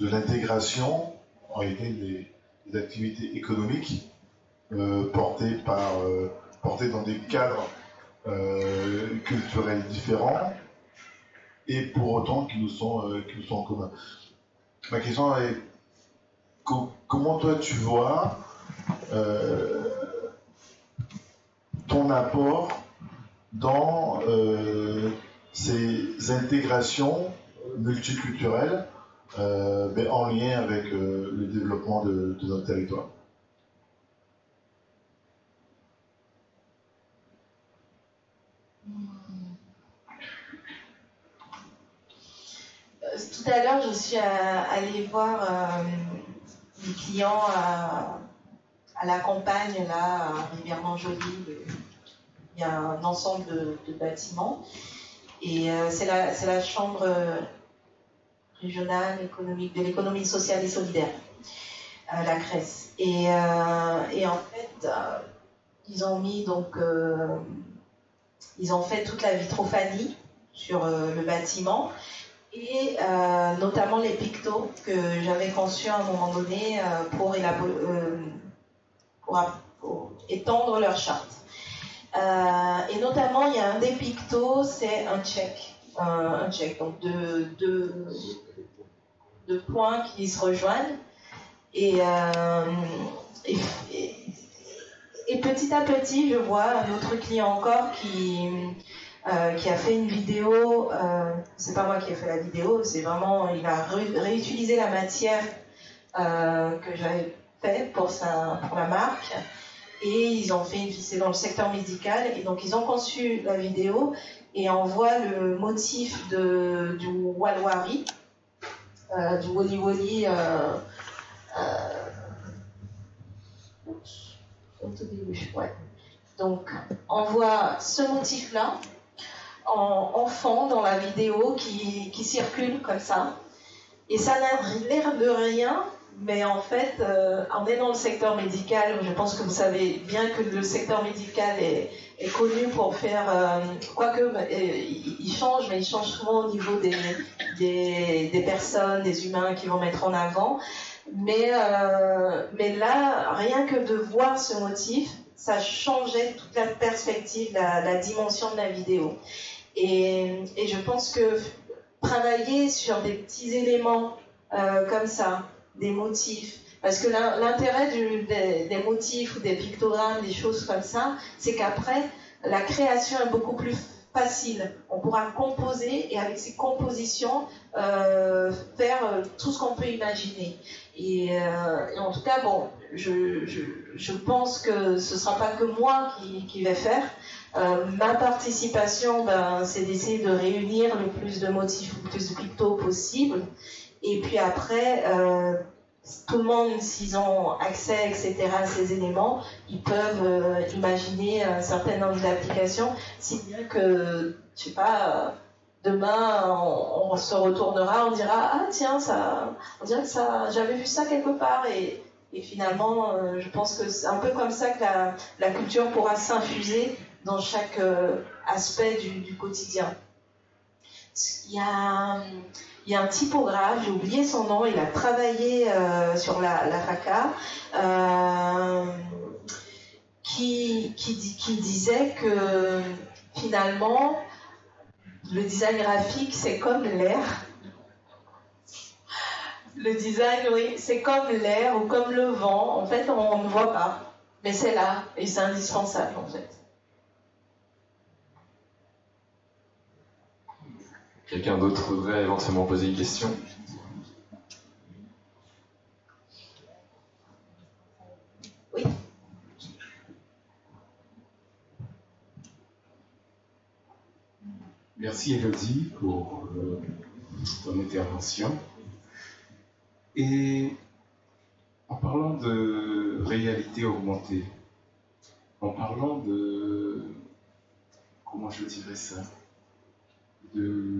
l'intégration en réalité des activités économiques portées dans des cadres culturels différents et pour autant qui nous sont en commun. Ma question est comment toi tu vois ton apport dans ces intégrations multiculturelles en lien avec le développement de notre territoire? Tout à l'heure, je suis allée voir mes clients à la campagne, là, à Rivière-Montjoly. Il y a un ensemble de bâtiments. Et c'est la chambre régionale économique de l'économie sociale et solidaire, la CRES. Et en fait, ils ont mis donc... ils ont fait toute la vitrophanie sur le bâtiment. Et notamment les pictos que j'avais conçus à un moment donné pour étendre leur charte. Et notamment, il y a un des pictos, c'est un tchèque, donc deux points qui se rejoignent. Et petit à petit, je vois un autre client encore qui a fait une vidéo, c'est pas moi qui ai fait la vidéo, c'est vraiment, il a réutilisé la matière que j'avais faite pour la marque, et ils ont fait, c'est dans le secteur médical, et donc ils ont conçu la vidéo, et on voit le motif du Walwari, du Woli Woli, au tout début, ouais. Donc on voit ce motif-là, en fond dans la vidéo qui circule comme ça. Et ça n'a l'air de rien, mais en fait, on est dans le secteur médical. Je pense que vous savez bien que le secteur médical est connu pour faire... quoique, il change, mais il change souvent au niveau des personnes, des humains qui vont mettre en avant. Mais là, rien que de voir ce motif, ça changeait toute la perspective, la dimension de la vidéo. Et je pense que travailler sur des petits éléments comme ça, des motifs, parce que l'intérêt des motifs ou des pictogrammes, des choses comme ça, c'est qu'après, la création est beaucoup plus facile. On pourra composer et avec ces compositions, faire tout ce qu'on peut imaginer. Et en tout cas, bon, je pense que ce ne sera pas que moi qui vais faire. Ma participation, c'est d'essayer de réunir le plus de motifs, le plus de pictos possible. Et puis après, tout le monde, s'ils ont accès, etc., à ces éléments, ils peuvent imaginer un certain nombre d'applications, si bien que, je sais pas, demain, on se retournera, on dira « Ah tiens, on dirait que j'avais vu ça quelque part » et finalement, je pense que c'est un peu comme ça que la culture pourra s'infuser dans chaque aspect du quotidien. Il y a un typographe, j'ai oublié son nom, il a travaillé sur la FACA, qui disait que finalement, le design graphique, c'est comme l'air. Le design, oui, c'est comme l'air ou comme le vent. En fait, on ne voit pas, mais c'est là et c'est indispensable en fait. Quelqu'un d'autre voudrait éventuellement poser une question? Oui. Merci Elodie pour ton intervention. Et en parlant de réalité augmentée, en parlant de, comment je dirais ça, de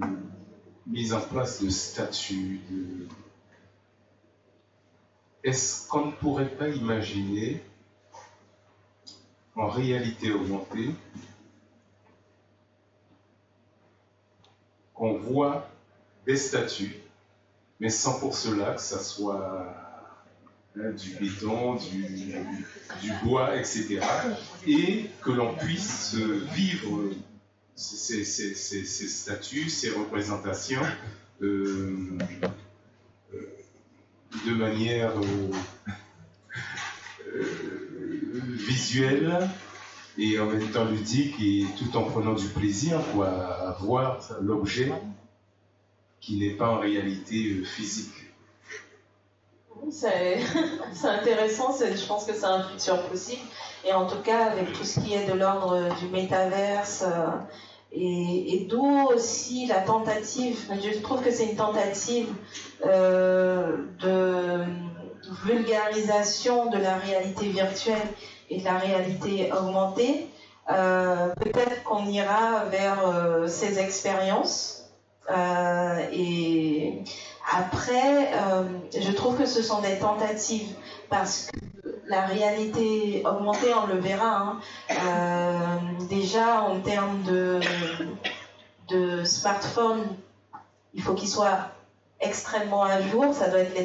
mise en place de statuts, est-ce qu'on ne pourrait pas imaginer en réalité augmentée qu'on voit des statues, mais sans pour cela que ça soit du béton, du bois, etc. Et que l'on puisse vivre ces statues, ces représentations de manière visuelle et en même temps ludique, et tout en prenant du plaisir à voir l'objet qui n'est pas en réalité physique. C'est intéressant, je pense que c'est un futur possible. Et en tout cas, avec tout ce qui est de l'ordre du métaverse, et d'où aussi la tentative, je trouve que c'est une tentative de vulgarisation de la réalité virtuelle et de la réalité augmentée. Peut-être qu'on ira vers ces expériences. Et après, je trouve que ce sont des tentatives parce que la réalité augmentée, on le verra, déjà en termes de smartphone, il faut qu'il soit extrêmement à jour, ça doit être les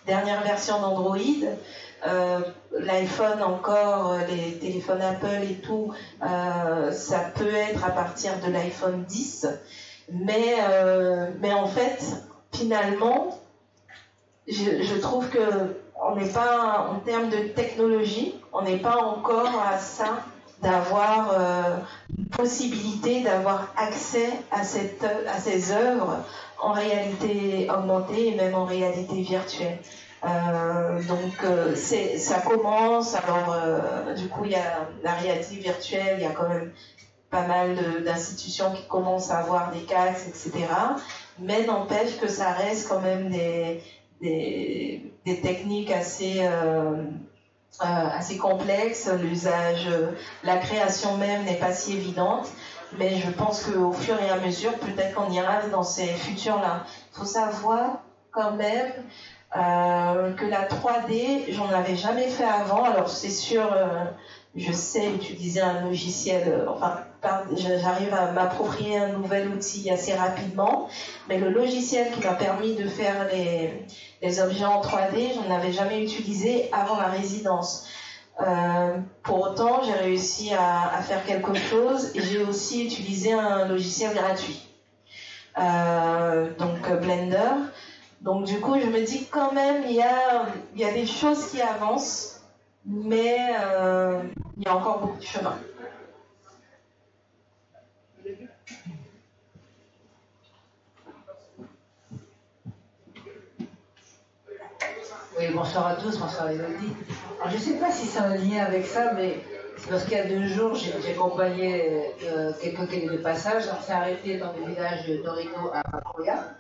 dernières versions d'Android. L'iPhone encore, les téléphones Apple et tout, ça peut être à partir de l'iPhone 10. Mais en fait, finalement, je trouve que on n'est pas, en termes de technologie, on n'est pas encore à ça d'avoir une possibilité d'avoir accès à ces œuvres en réalité augmentée et même en réalité virtuelle. Donc ça commence, alors du coup il y a la réalité virtuelle, il y a quand même pas mal d'institutions qui commencent à avoir des CACs, etc. Mais n'empêche que ça reste quand même des techniques assez complexes. L'usage, la création même n'est pas si évidente. Mais je pense qu'au fur et à mesure, peut-être qu'on ira dans ces futurs-là. Il faut savoir quand même que la 3D, j'en avais jamais fait avant. Alors c'est sûr, je sais utiliser un logiciel, j'arrive à m'approprier un nouvel outil assez rapidement, mais le logiciel qui m'a permis de faire les objets en 3D, j'en avais jamais utilisé avant la résidence. Pour autant, j'ai réussi à faire quelque chose et j'ai aussi utilisé un logiciel gratuit, donc Blender. Donc du coup, je me dis quand même, il y a des choses qui avancent, mais il y a encore beaucoup de chemin. Oui, bonsoir à tous, bonsoir Elodie. Alors, je ne sais pas si c'est un lien avec ça, mais c'est parce qu'il y a 2 jours, j'ai accompagné quelqu'un qui est de passage. On s'est arrêté dans le village de Torino à Macroya,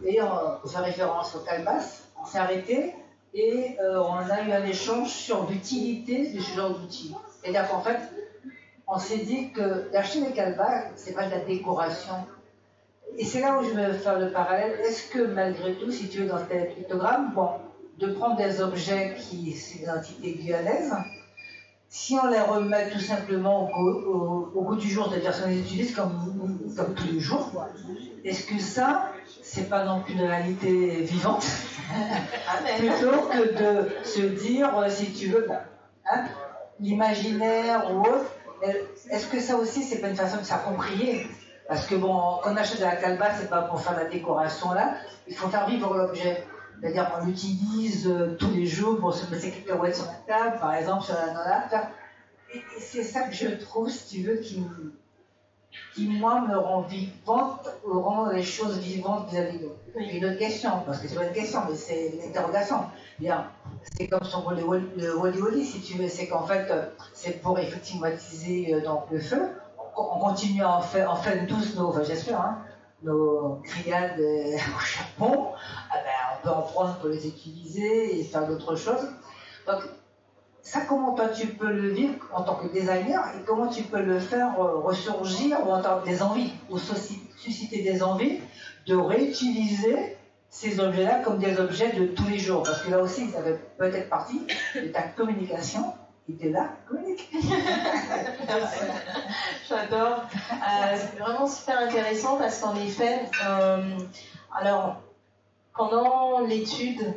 et on fait référence au Calbas. On s'est arrêté et on a eu un échange sur l'utilité de ce genre d'outils. C'est-à-dire qu'en fait, on s'est dit que d'acheter des Calbas, c'est pas de la décoration. Et c'est là où je veux faire le parallèle. Est-ce que malgré tout, si tu veux dans tes pictogrammes, de prendre des objets qui sont d'identité guyanaise, si on les remet tout simplement au goût du jour, c'est-à-dire si on les utilise comme tous les jours, est-ce que ça, c'est pas non plus une réalité vivante plutôt que de se dire, si tu veux, l'imaginaire ou autre, est-ce que ça aussi, c'est pas une façon de s'approprier? Parce que quand on achète de la calba, c'est pas pour faire la décoration là, il faut faire vivre l'objet. C'est-à-dire qu'on l'utilise tous les jours pour se mettre ses cacahuètes sur la table, par exemple, dans la et c'est ça que je trouve, si tu veux, qui, moi, me rend vivante, ou rend les choses vivantes vis-à-vis d'eux. Une autre question, parce que c'est pas une question, mais c'est une interrogation. Bien, c'est comme sur le Wally Wally, si tu veux, c'est qu'en fait, c'est pour effectivematiser donc, le feu. On continue à en faire tous nos, enfin j'espère, hein, nos grillades au charbon. Ah ben, on peut en prendre pour les utiliser et faire d'autres choses. Donc, ça, comment toi tu peux le vivre en tant que designer et comment tu peux le faire ressurgir ou en tant que des envies, ou susciter des envies de réutiliser ces objets-là comme des objets de tous les jours. Parce que là aussi, ça fait peut-être partie de ta communication et de la communication. J'adore. C'est vraiment super intéressant parce qu'en effet, alors, pendant l'étude,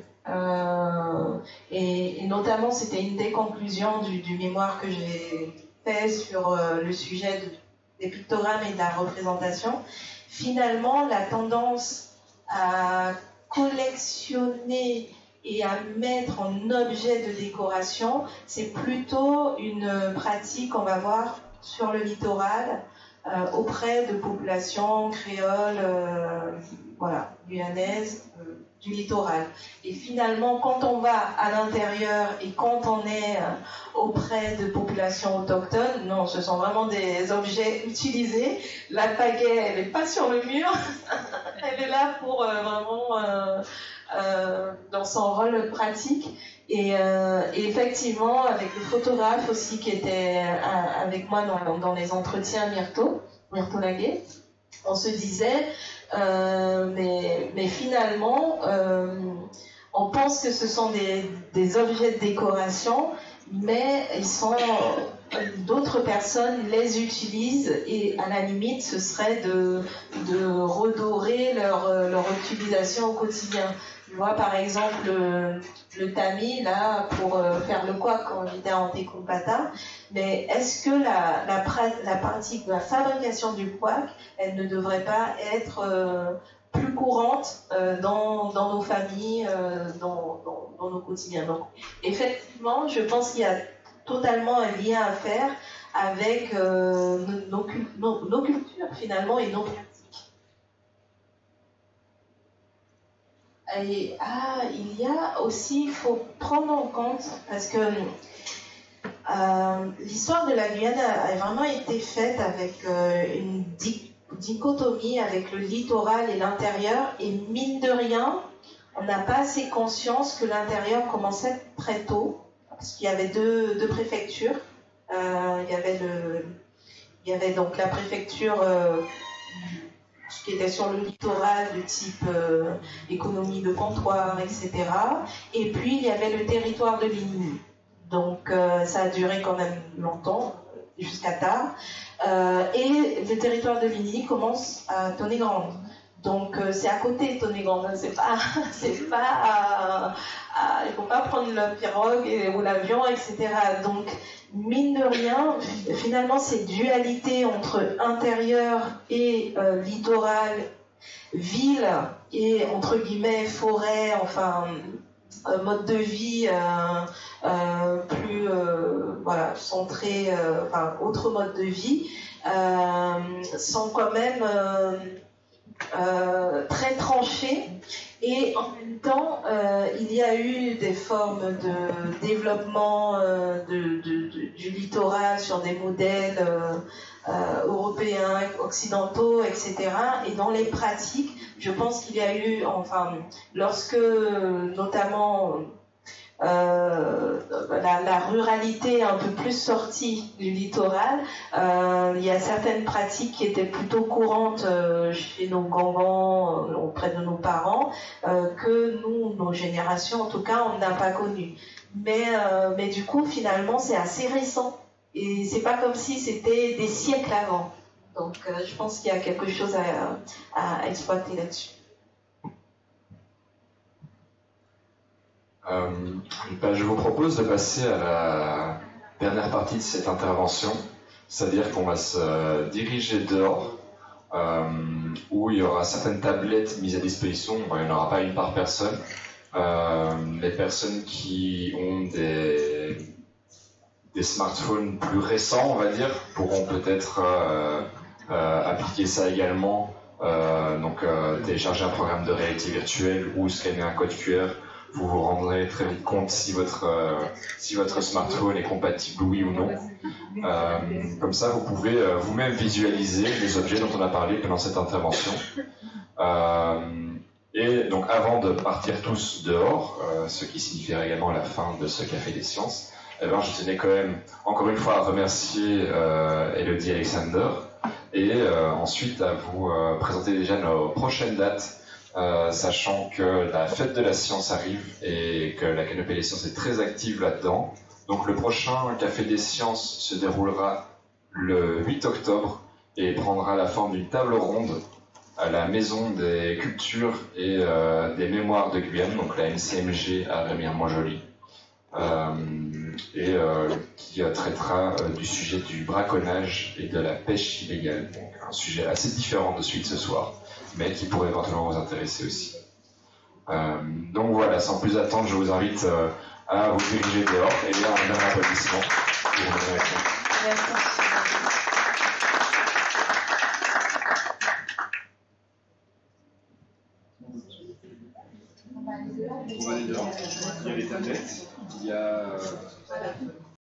et notamment c'était une des conclusions du mémoire que j'ai fait sur le sujet des pictogrammes et de la représentation, finalement la tendance à collectionner et à mettre en objet de décoration, c'est plutôt une pratique qu'on va voir sur le littoral auprès de populations créoles, voilà, guyanaises, du littoral. Et finalement, quand on va à l'intérieur et quand on est auprès de populations autochtones, non, ce sont vraiment des objets utilisés. La pagaie, elle n'est pas sur le mur, elle est là pour vraiment dans son rôle pratique. Et effectivement, avec le photographe aussi qui était avec moi dans les entretiens, Myrto Laguet, on se disait, mais finalement, on pense que ce sont des objets de décoration, mais d'autres personnes les utilisent et à la limite, ce serait de redorer leur utilisation au quotidien. Tu vois, par exemple, le tamis, là, pour faire le couac quand on était en Tecumpata, mais est-ce que la pratique de la fabrication du couac, elle ne devrait pas être plus courante dans nos familles, dans nos quotidiens? Donc, effectivement, je pense qu'il y a totalement un lien à faire avec nos cultures, finalement, et nos pratiques. Et, il y a aussi, il faut prendre en compte, parce que l'histoire de la Guyane a vraiment été faite avec une dichotomie avec le littoral et l'intérieur, et mine de rien, on n'a pas assez conscience que l'intérieur commençait très tôt, parce qu'il y avait deux préfectures. Il y avait donc la préfecture qui était sur le littoral de type économie de comptoir, etc. Et puis il y avait le territoire de Ligny. Donc ça a duré quand même longtemps, jusqu'à tard. Et le territoire de Ligny commence à Tonnegrande. Donc c'est à côté de Tonnegrande, c'est pas il faut pas prendre la pirogue ou l'avion, etc. Donc mine de rien, finalement cette dualité entre intérieur et littoral, ville et entre guillemets forêt, enfin mode de vie plus voilà, centré, enfin autre mode de vie, sont quand même très tranchés, et en même temps il y a eu des formes de développement du littoral sur des modèles européens, occidentaux, etc. Et dans les pratiques, je pense qu'il y a eu, enfin, lorsque notamment la ruralité est un peu plus sortie du littoral, il y a certaines pratiques qui étaient plutôt courantes chez nos grands-grands, auprès de nos parents, que nous, nos générations en tout cas, on n'a pas connu. Mais du coup, finalement, c'est assez récent. Et c'est pas comme si c'était des siècles avant. Donc je pense qu'il y a quelque chose à exploiter là-dessus. Je vous propose de passer à la dernière partie de cette intervention, c'est-à-dire qu'on va se diriger dehors, où il y aura certaines tablettes mises à disposition. Bon, il n'y en aura pas une par personne. Les personnes qui ont des smartphones plus récents, on va dire, pourront peut-être appliquer ça également, télécharger un programme de réalité virtuelle ou scanner un code QR, vous vous rendrez très vite compte si votre smartphone est compatible, oui ou non. Comme ça, vous pouvez vous-même visualiser les objets dont on a parlé pendant cette intervention. Et donc, avant de partir tous dehors, ce qui signifierait également la fin de ce Café des Sciences, je tenais quand même, encore une fois, à remercier Elodie Alexander et ensuite à vous présenter déjà nos prochaines dates. Sachant que la fête de la science arrive et que la Canopée des Sciences est très active là-dedans. Donc le prochain Café des Sciences se déroulera le 8 octobre et prendra la forme d'une table ronde à la Maison des Cultures et des Mémoires de Guyane, donc la MCMG à Remire-Montjoly, qui traitera du sujet du braconnage et de la pêche illégale. Donc un sujet assez différent de celui de ce soir, mais qui pourrait éventuellement vous intéresser aussi. Donc voilà, sans plus attendre, je vous invite à vous diriger dehors et bien un dernier applaudissement pour vos réactions. On va aller dehors. Il y a les tablettes, il y a